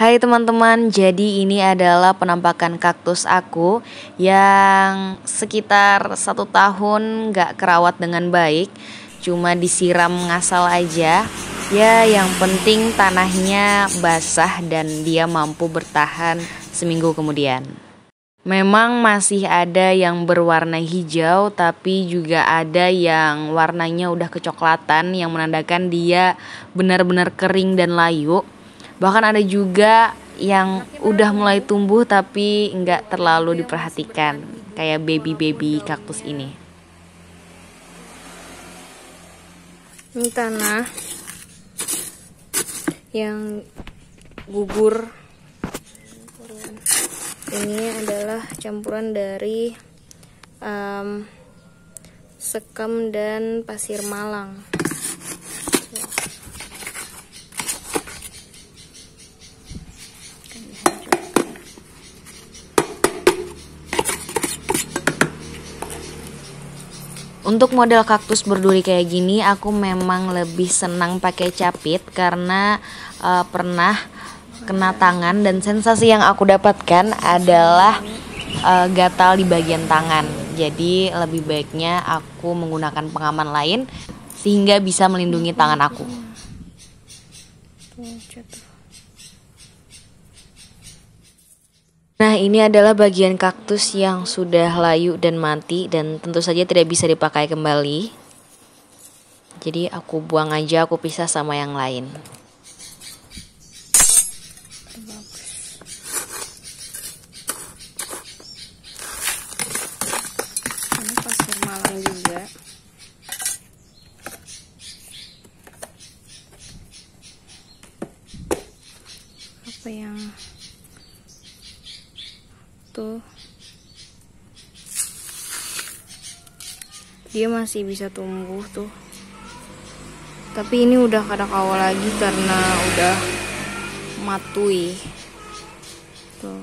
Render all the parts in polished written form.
Hai teman-teman, jadi ini adalah penampakan kaktus aku yang sekitar 1 tahun gak kerawat dengan baik. Cuma disiram ngasal aja. Ya yang penting tanahnya basah dan dia mampu bertahan seminggu kemudian. Memang masih ada yang berwarna hijau, tapi juga ada yang warnanya udah kecoklatan, yang menandakan dia benar-benar kering dan layu. Bahkan ada juga yang udah mulai tumbuh tapi nggak terlalu diperhatikan, kayak baby-baby kaktus ini. Ini tanah yang gugur. Ini adalah campuran dari sekam dan pasir malang. Untuk model kaktus berduri kayak gini, aku memang lebih senang pakai capit karena pernah kena tangan, dan sensasi yang aku dapatkan adalah gatal di bagian tangan. Jadi lebih baiknya aku menggunakan pengaman lain sehingga bisa melindungi tangan aku. Nah, ini adalah bagian kaktus yang sudah layu dan mati dan tentu saja tidak bisa dipakai kembali. Jadi aku buang aja, aku pisah sama yang lain. Ini pasir malang juga. Apa yang tuh, dia masih bisa tumbuh tuh, tapi ini udah kada kawal lagi karena udah matui tuh.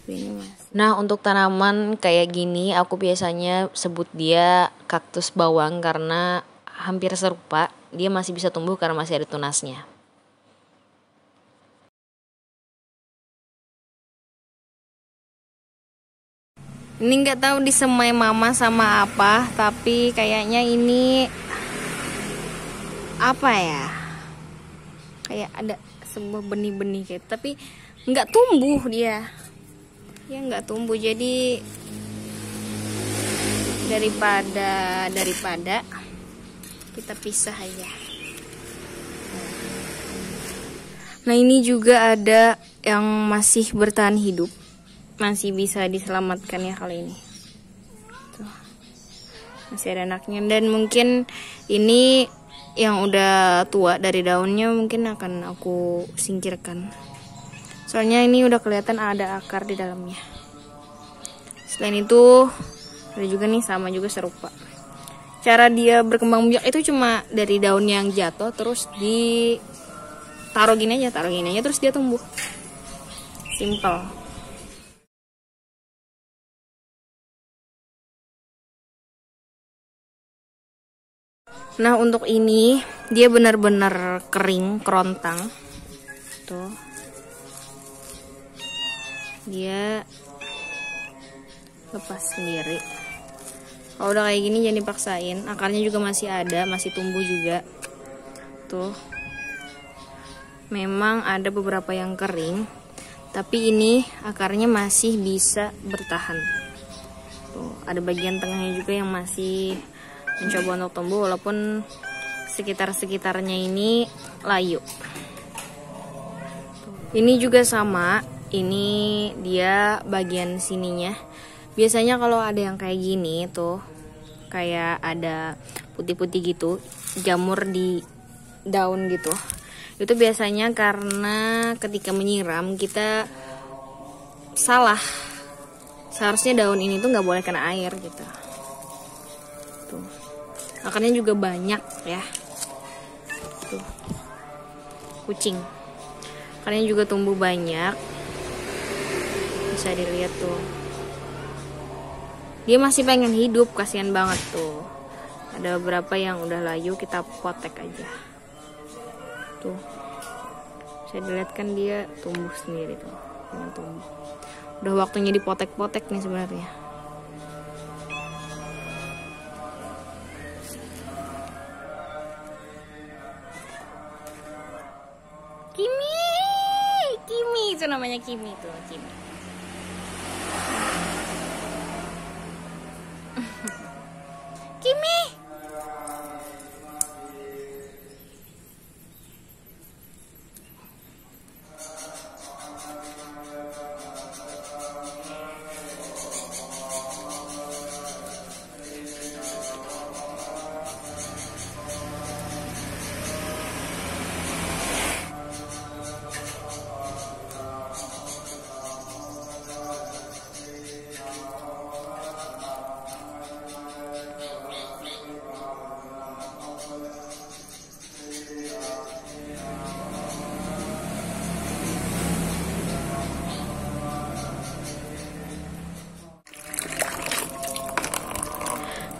Ini Nah, untuk tanaman kayak gini aku biasanya sebut dia kaktus bawang karena hampir serupa, dia masih bisa tumbuh karena masih ada tunasnya. Ini nggak tahu disemai mama sama apa, tapi kayaknya ini apa ya? Kayak ada sebuah benih-benih kayak, tapi nggak tumbuh dia. Ya nggak tumbuh, jadi daripada kita pisah aja. Nah, ini juga ada yang masih bertahan hidup. Masih bisa diselamatkan ya kali ini. Tuh. Masih ada anaknya, dan mungkin ini yang udah tua dari daunnya mungkin akan aku singkirkan. Soalnya ini udah kelihatan ada akar di dalamnya. Selain itu ada juga nih, sama juga serupa. Cara dia berkembang biak itu cuma dari daun yang jatuh terus taruh gini aja terus dia tumbuh. Simple. Nah, untuk ini dia benar-benar kering, kerontang. Tuh. Dia lepas sendiri. Kalau udah kayak gini jangan dipaksain. Akarnya juga masih ada, masih tumbuh juga. Tuh. Memang ada beberapa yang kering, tapi ini akarnya masih bisa bertahan. Tuh, ada bagian tengahnya juga yang masih mencoba untuk tumbuh walaupun sekitar-sekitarnya ini layu. Ini juga sama, ini dia bagian sininya. Biasanya kalau ada yang kayak gini tuh, kayak ada putih-putih gitu, jamur di daun gitu. Itu biasanya karena ketika menyiram kita salah. Seharusnya daun ini tuh nggak boleh kena air gitu. Tuh. Akarnya juga banyak ya. Tuh. Kucing. Akarnya juga tumbuh banyak. Bisa dilihat tuh. Dia masih pengen hidup, kasihan banget tuh. Ada beberapa yang udah layu, kita potek aja. Tuh, saya dilihat kan dia tumbuh sendiri tuh, tumbuh. Udah waktunya dipotek-potek nih sebenarnya. Kimi itu namanya Kimi tuh, Kimi. Kimi.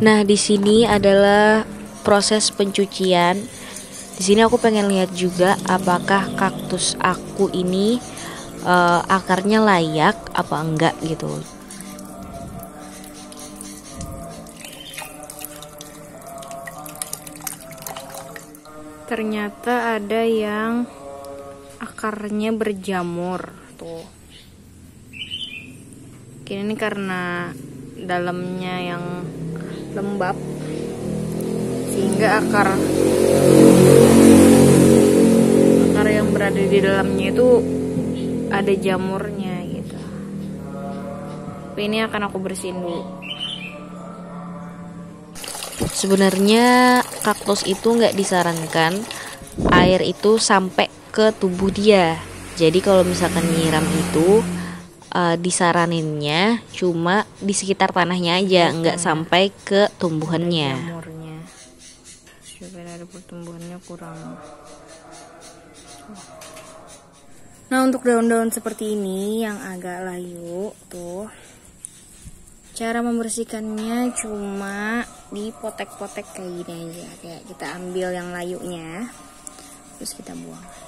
Nah, di sini adalah proses pencucian. Di sini aku pengen lihat juga apakah kaktus aku ini akarnya layak apa enggak gitu. Ternyata ada yang akarnya berjamur tuh. Ini karena dalamnya yang lembab sehingga akar yang berada di dalamnya itu ada jamurnya gitu. Tapi ini akan aku bersihin dulu. Sebenarnya kaktus itu nggak disarankan air itu sampai ke tubuh dia. Jadi kalau misalkan nyiram itu disaraninnya cuma di sekitar tanahnya aja, nggak sampai ke tumbuhannya. Jamurnya, supaya ada pertumbuhannya kurang. Nah, untuk daun-daun seperti ini yang agak layu tuh, cara membersihkannya cuma dipotek-potek kayak gini aja. Kayak kita ambil yang layunya, terus kita buang.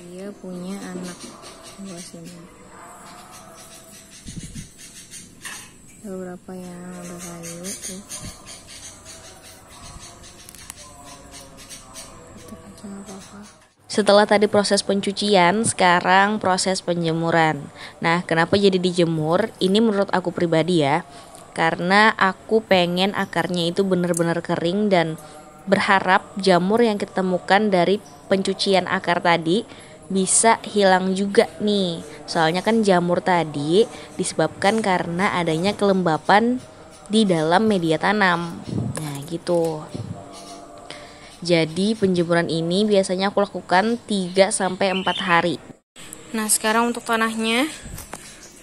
Dia punya anak buah sini. Ada beberapa yang udah layu tuh. Setelah tadi proses pencucian, sekarang proses penjemuran. Nah, kenapa jadi dijemur? Ini menurut aku pribadi ya, karena aku pengen akarnya itu benar-benar kering dan berharap jamur yang kita temukan dari pencucian akar tadi bisa hilang juga nih. Soalnya kan jamur tadi disebabkan karena adanya kelembapan di dalam media tanam. Nah, gitu. Jadi penjemuran ini biasanya aku lakukan 3-4 hari. Nah, sekarang untuk tanahnya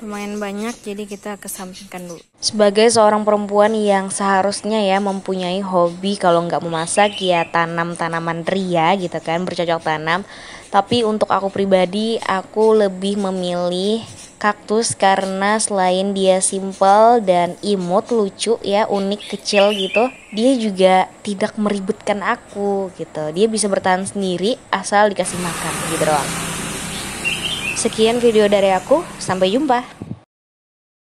lumayan banyak, jadi kita kesampingkan dulu. Sebagai seorang perempuan yang seharusnya ya mempunyai hobi kalau nggak memasak ya tanam tanaman ria gitu kan, bercocok tanam. Tapi untuk aku pribadi, aku lebih memilih kaktus karena selain dia simpel dan imut, lucu ya, unik, kecil gitu, dia juga tidak meribetkan aku gitu. Dia bisa bertahan sendiri asal dikasih makan gitu doang. Sekian video dari aku, sampai jumpa.